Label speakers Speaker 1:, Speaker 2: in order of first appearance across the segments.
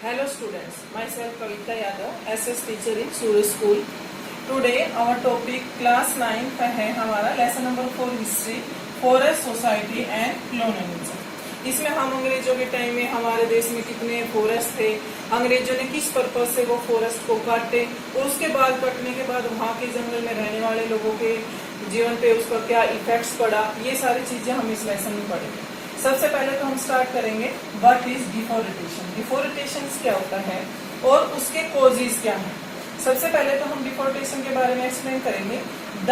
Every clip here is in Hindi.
Speaker 1: Hello students, myself Kavita Yadav, SS teacher in Suraj School. Today our topic class 9 का है हमारा lesson number 4 history, forest society and colonialism. इसमें हम अंग्रेजों के टाइम में हमारे देश में कितने फॉरेस्ट थे, अंग्रेजों ने किस पर्पज से वो फॉरेस्ट को काटे और उसके बाद कटने के बाद वहाँ के जंगल में रहने वाले लोगों के जीवन पे उसका क्या इफेक्ट्स पड़ा, ये सारी चीजें हम इस लेसन में पढ़ेंगे। सबसे पहले तो हम स्टार्ट करेंगे व्हाट इज डिफोरेस्टेशन। डिफोरेस्टेशन क्या होता है और उसके कॉजेज क्या है। सबसे पहले तो हम डिफोरेस्टेशन के बारे में एक्सप्लेन करेंगे। The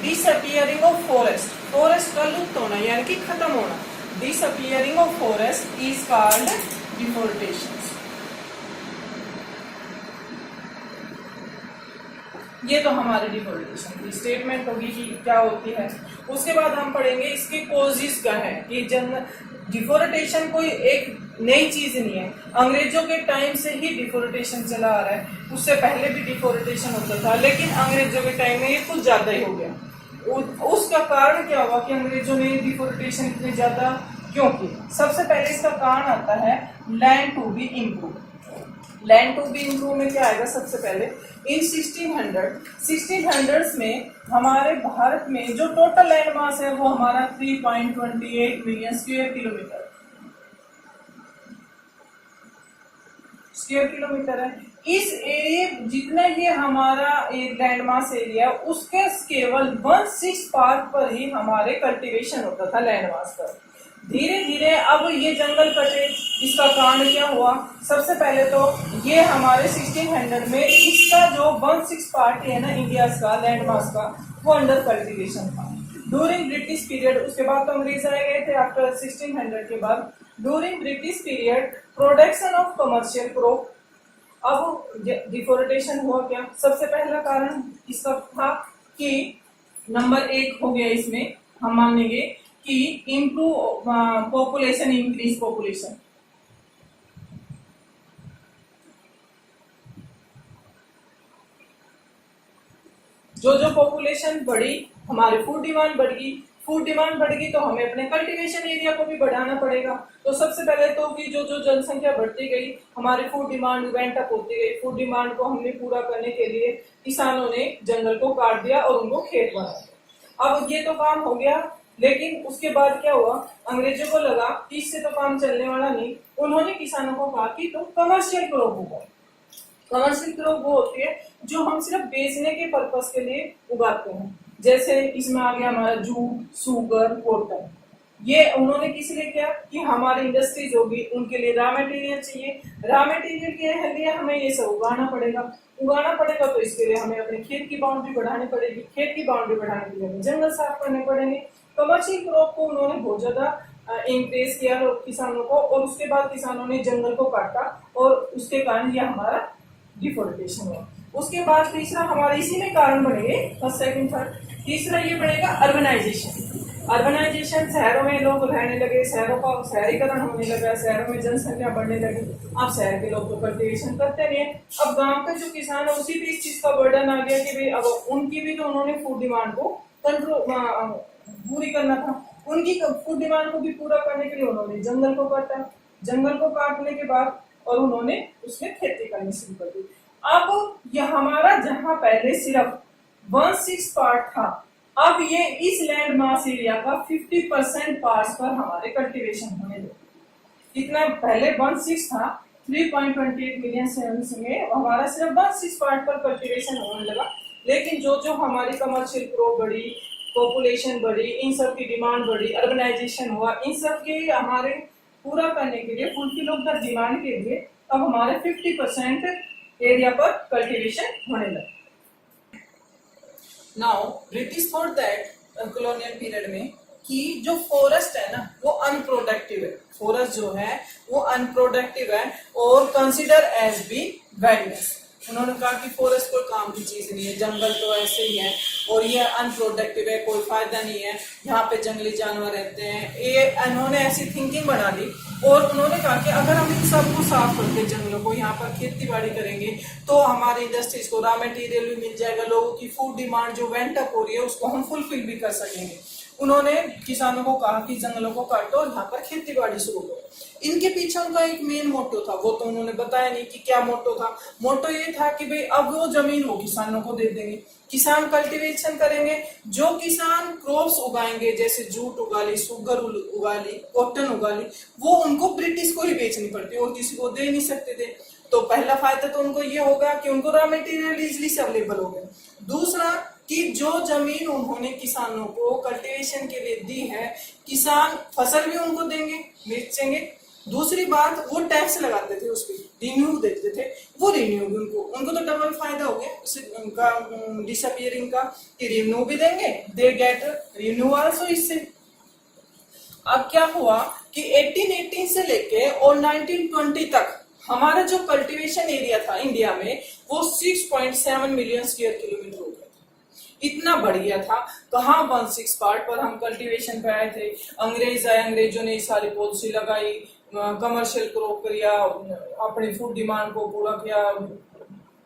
Speaker 1: disappearing of forest, forest का लुप्त होना यानी कि खत्म होना, disappearing of forest is called deforestation. ये तो हमारी डिफोरेस्टेशन की स्टेटमेंट होगी कि क्या होती है। उसके बाद हम पढ़ेंगे इसके कॉजेज क्या है कि डिफोरेस्टेशन कोई एक नई चीज नहीं है, अंग्रेजों के टाइम से ही डिफोरेस्टेशन चला आ रहा है। उससे पहले भी डिफोरेस्टेशन होता था लेकिन अंग्रेजों के टाइम में ये कुछ ज्यादा ही हो गया। उसका कारण क्या हुआ कि अंग्रेजों ने डिफोरेस्टेशन इतने ज्यादा क्यों की। सबसे पहले इसका कारण आता है land to be improve. Land to be improve में क्या आएगा, सबसे पहले इन 1600s में हमारे भारत में जो टोटल लैंड मास है वो हमारा 3.28 मिलियन स्क्वायर किलोमीटर है। इस एरिया जितना ये हमारा लैंड मास एरिया उसके केवल 1/6 पार्ट पर ही हमारे कल्टीवेशन होता था लैंड मास पर। धीरे धीरे अब ये जंगल कटे, इसका कारण क्या हुआ। सबसे पहले तो ये हमारे 1600 में इसका जो 1/6 पार्ट है ना इंडिया का लैंड मास का, वो अंडर कल्टीवेशन था ड्यूरिंग ब्रिटिश पीरियड। उसके बाद तो अंग्रेज आए गए थे आफ्टर 1600 के बाद। During British period production of commercial crop. अब डिफोरेस्टेशन हुआ क्या, सबसे पहला कारण इसका था कि नंबर 1 हो गया इसमें हम मानेंगे कि इम्प्रूव पॉपुलेशन, इंक्रीज पॉपुलेशन। जो पॉपुलेशन बढ़ी हमारी फूड डिमांड बढ़ गई, फूड डिमांड बढ़ गई तो हमें अपने कल्टीवेशन एरिया को भी बढ़ाना पड़ेगा। तो सबसे पहले तो कि जो जनसंख्या बढ़ती गई हमारी फूड डिमांड वेंट अप होती गई। फूड डिमांड को हमने पूरा करने के लिए किसानों ने जंगल को काट दिया और उनको खेत बना दिया। अब ये तो काम हो गया, लेकिन उसके बाद क्या हुआ, अंग्रेजों को लगा कि इससे तो काम चलने वाला नहीं। उन्होंने किसानों को कहा कि तुम कमर्शियल क्रॉप उगाओ। कमर्शियल क्रॉप वो होती है जो हम सिर्फ बेचने के पर्पस के लिए उगाते हैं। जैसे इसमें आ गया हमारा जूट, शुगर, कॉटन। ये उन्होंने किस लिए किया कि हमारी इंडस्ट्रीज होगी उनके लिए रॉ मटेरियल चाहिए। रॉ मटेरियल के लिए हमें ये सब उगाना पड़ेगा तो इसके लिए हमें अपने खेत की बाउंड्री बढ़ानी पड़ेगी। खेत की बाउंड्री बढ़ाने के लिए हमें जंगल साफ करने पड़ेंगे। कमर्शियल क्रॉप को उन्होंने बहुत ज्यादा इंक्रेज किया किसानों को, और उसके बाद किसानों ने जंगल को काटा और उसके कारण यह हमारा डिफोरेस्टेशन है। उसके बाद तीसरा हमारे इसी में कारण बनेंगे, फर्स्ट सेकंड थर्ड। तीसरा ये बनेगा अर्बनाइजेशन। अर्बनाइजेशन, शहरों में लोग रहने लगे, शहरों का शहरीकरण होने लगा, शहरों में जनसंख्या बढ़ने लगी। अब शहर के लोग तो कल्टीवेशन करते नहीं है। अब गांव के जो किसान है उसी भी इस चीज का बर्डन आ गया कि भाई अब उनकी भी तो उन्होंने फूड डिमांड को कंट्रोल पूरी करना था। उनकी फूड डिमांड को भी पूरा करने के लिए उन्होंने जंगल को काटा। जंगल को काटने के बाद और उन्होंने उसमें खेती करनी शुरू कर दी। अब यह हमारा जहां पहले सिर्फ 1/6 पार्ट था, अब ये इस लैंड मास एरिया का 50% पार्ट पर हमारे कल्टीवेशन होने लगे। इतना पहले 1/6 था, 3.28 मिलियन में हमारा सिर्फ 1/6 पार्ट पर कल्टीवेशन होने लगा। लेकिन जो हमारी कमर्शियल क्रॉप बढ़ी, पॉपुलेशन बढ़ी, इन सब की डिमांड बढ़ी, अर्बनाइजेशन हुआ, इन सब के हमारे पूरा करने के लिए, फुलफिल ऑफ द डिमांड के लिए अब हमारे 50% एरिया पर कल्टीवेशन होने लगा। Now British thought that colonial period में कि जो फॉरेस्ट है ना वो अनप्रोडक्टिव है। फॉरेस्ट जो है वो अनप्रोडक्टिव है और कंसिडर एज बी वेलनेस। उन्होंने कहा कि फॉरेस्ट कोई काम की चीज नहीं है, जंगल तो ऐसे ही है और ये अनप्रोडक्टिव है, कोई फायदा नहीं है, यहाँ पे जंगली जानवर रहते हैं। ये उन्होंने ऐसी थिंकिंग बना दी और उन्होंने कहा कि अगर हम इन सबको साफ करके जंगलों को यहाँ पर खेती बाड़ी करेंगे तो हमारी इंडस्ट्रीज को रॉ मटेरियल भी मिल जाएगा, लोगों की फूड डिमांड जो वेंट अप हो रही है उसको हम फुलफिल भी कर सकेंगे। उन्होंने किसानों को कहा कि जंगलों को काटो और यहाँ पर खेती बाड़ी शुरू करो। इनके पीछे उनका एक मेन मोटो था, वो तो उन्होंने बताया नहीं कि क्या मोटो था। मोटो ये था कि भाई अब वो जमीन वो किसानों को दे देंगे, किसान कल्टीवेशन करेंगे, जो किसान क्रॉप्स उगाएंगे जैसे जूट उगा ली, सुगर उगा ली, कॉटन उगा ली, वो उनको ब्रिटिश को ही बेचनी पड़ती और किसी को दे नहीं सकते थे। तो पहला फायदा तो उनको ये होगा कि उनको रॉ मटेरियल इजिली से अवेलेबल हो गया। दूसरा कि जो जमीन उन्होंने किसानों को कल्टीवेशन के लिए दी है, किसान फसल भी उनको देंगे, बेचेंगे। दूसरी बात, वो टैक्स लगाते थे उस पर, रिन्यू देते थे, वो रिन्यू भी उनको तो डबल फायदा हो गया उनका डिसअपियरिंग का, कि रिन्यू भी देंगे, दे गेट रिन्यू आल्सो इससे। अब क्या हुआ कि 1818 से लेके और 1920 तक हमारा जो कल्टीवेशन एरिया था इंडिया में वो 6.7 मिलियन स्क्वायर किलोमीटर हो गया था, इतना बढ़ गया था। कहाँ 1/6 पार्ट पर हम कल्टीवेशन पे आए थे। अंग्रेज आए, अंग्रेजों ने सारी पॉलिसी लगाई, कमर्शियल क्रॉप किया, अपनी फूड डिमांड को पूरा किया,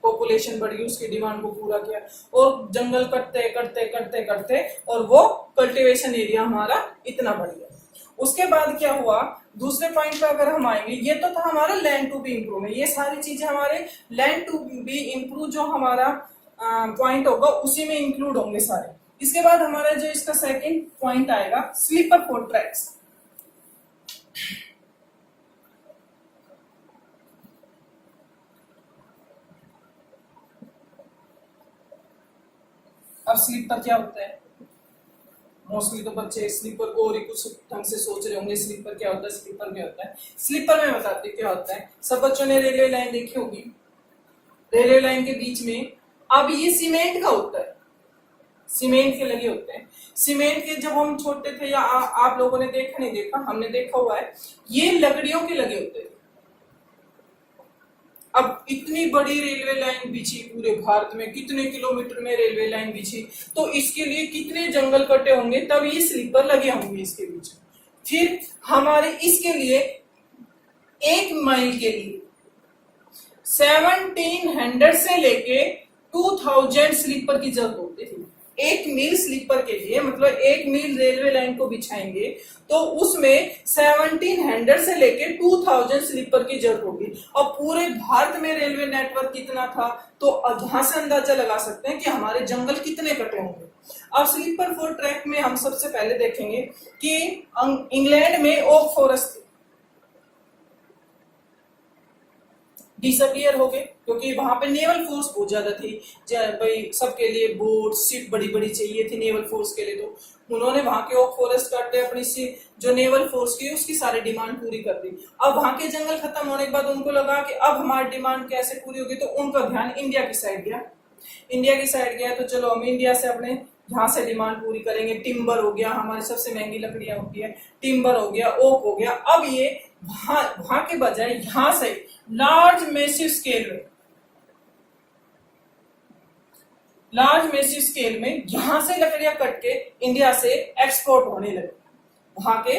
Speaker 1: पॉपुलेशन बढ़ी उसकी डिमांड को पूरा किया, और जंगल कटते करते करते करते और वो कल्टीवेशन एरिया हमारा इतना बढ़ गया। उसके बाद क्या हुआ, दूसरे पॉइंट पे अगर हम आएंगे, ये तो था हमारा लैंड टू बी इम्प्रूव में, ये सारी चीजें हमारे लैंड टू बी इम्प्रूव जो हमारा पॉइंट होगा उसी में इंक्लूड होंगे सारे। इसके बाद हमारा जो इसका सेकंड पॉइंट आएगा, स्लीपर फॉर ट्रैक्स। अब स्लीपर क्या होता है, मोस्टली तो बच्चे स्लीपर को और ही कुछ ढंग से सोच रहे होंगे, स्लीपर क्या होता है, स्लीपर क्या होता है। स्लीपर में बताते क्या होता है। सब बच्चों ने रेलवे लाइन देखी होगी, रेलवे लाइन के बीच में अब ये सीमेंट का होता है, सीमेंट के लगे होते हैं। सीमेंट के जब हम छोटे थे या आप लोगों ने देखा नहीं देखा, हमने देखा हुआ है, ये लकड़ियों के लगे होते हैं। अब इतनी बड़ी रेलवे लाइन बिछी पूरे भारत में, कितने किलोमीटर में रेलवे लाइन बिछी, तो इसके लिए कितने जंगल कटे होंगे तब ये स्लीपर लगे होंगे इसके बीच। फिर हमारे इसके लिए 1 माइल के लिए 1700 से लेके 2000 स्लीपर की जरूरत होती थी। 1 मील स्लीपर के लिए, मतलब 1 मील रेलवे लाइन को बिछाएंगे तो उसमें 1700 से लेके 2000 स्लीपर की जरूरत होगी। और पूरे भारत में रेलवे नेटवर्क कितना था, तो यहां से अंदाजा लगा सकते हैं कि हमारे जंगल कितने कटे होंगे। अब स्लीपर फॉर ट्रैक में हम सबसे पहले देखेंगे कि इंग्लैंड में ओक फॉरेस्ट थी, डिसअपियर हो गए क्योंकि वहां पे नेवल फोर्स बहुत ज्यादा थी। भाई सबके लिए बोट शिप बड़ी बड़ी चाहिए थी नेवल फोर्स के लिए, तो उन्होंने वहां के ओक फॉरेस्ट काटे, अपनी जो नेवल फोर्स की उसकी सारी डिमांड पूरी कर दी। अब वहां के जंगल खत्म होने के बाद उनको लगा कि अब हमारी डिमांड कैसे पूरी होगी, तो उनका ध्यान इंडिया की साइड गया। इंडिया की साइड गया तो चलो हम इंडिया से अपने यहाँ से डिमांड पूरी करेंगे। टिम्बर हो गया, हमारी सबसे महंगी लकड़ियां होती है, टिम्बर हो गया, ओक हो गया। अब ये वहां के बजाय यहां से लार्ज मैसिव स्केल में यहां से लकड़ियां कट के इंडिया से एक्सपोर्ट होने लगे वहां के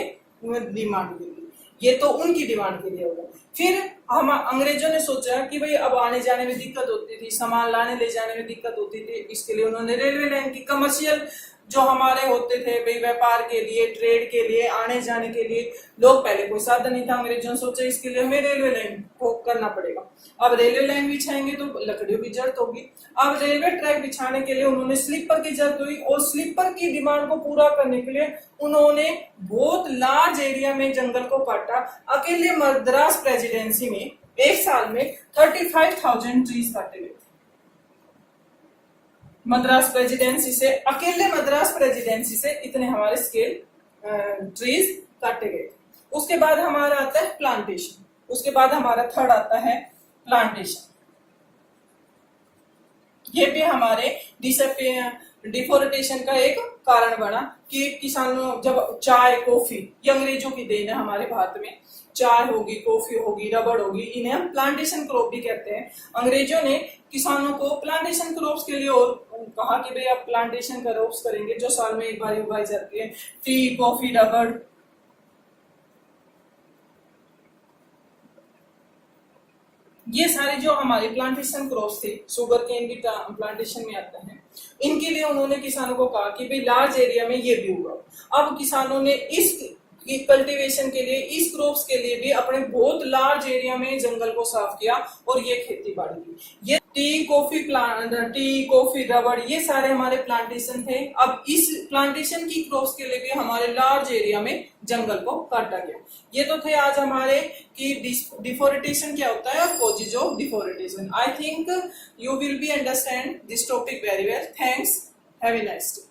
Speaker 1: डिमांड के लिए। ये तो उनकी डिमांड के लिए होगा। फिर हम अंग्रेजों ने सोचा कि भाई अब आने जाने में दिक्कत होती थी, सामान लाने ले जाने में दिक्कत होती थी, इसके लिए उन्होंने रेलवे लाइन की, कमर्शियल जो हमारे होते थे भाई व्यापार के लिए, ट्रेड के लिए, आने जाने के लिए, लोग पहले कोई साधन नहीं था, अंग्रेजों ने सोचा इसके लिए हमें रेलवे लाइन को करना पड़ेगा। अब रेलवे लाइन बिछाएंगे तो लकड़ियों की जरूरत होगी। अब रेलवे ट्रैक बिछाने के लिए उन्होंने स्लीपर की जरूरत हुई, और स्लीपर की डिमांड को पूरा करने के लिए उन्होंने बहुत लार्ज एरिया में जंगल को काटा। अकेले मद्रास प्रेसिडेंसी में एक साल में 35,000 ट्रीज काटे गए। मद्रास प्रेसिडेंसी से, अकेले मद्रास प्रेसिडेंसी से इतने हमारे स्केल ट्रीज काटे गए। उसके बाद हमारा आता है प्लांटेशन, उसके बाद हमारा थर्ड आता है प्लांटेशन। ये भी हमारे डिफोरेस्टेशन का एक कारण बना कि किसानों जब चाय कॉफी, ये अंग्रेजों की देन है हमारे भारत में, चाय होगी, कॉफी होगी, रबड़ होगी, इन्हें हम प्लांटेशन क्रॉप भी कहते हैं। अंग्रेजों ने किसानों को प्लांटेशन क्रॉप्स के लिए और कहा कि भाई आप प्लांटेशन क्रॉप्स करेंगे जो साल में एक बार उगाई जाती है, टी, कॉफी, रबड़। ये सारे जो हमारे प्लांटेशन क्रॉप्स थे, शुगर केन की प्लांटेशन में आते हैं, इनके लिए उन्होंने किसानों को कहा कि भाई लार्ज एरिया में ये भी होगा। अब किसानों ने इस कल्टीवेशन के लिए, इस क्रॉप्स के लिए भी अपने बहुत लार्ज एरिया में जंगल को साफ किया और ये खेती बाड़ी की। ये टी कॉफी रबड़ ये सारे हमारे प्लांटेशन थे। अब इस प्लांटेशन की क्रॉप्स के लिए भी हमारे लार्ज एरिया में जंगल को काटा गया। ये तो थे आज हमारे कि डिफोरेस्टेशन क्या होता है और causes of deforestation. I think you will be understand this topic very well. Thanks, have a nice day.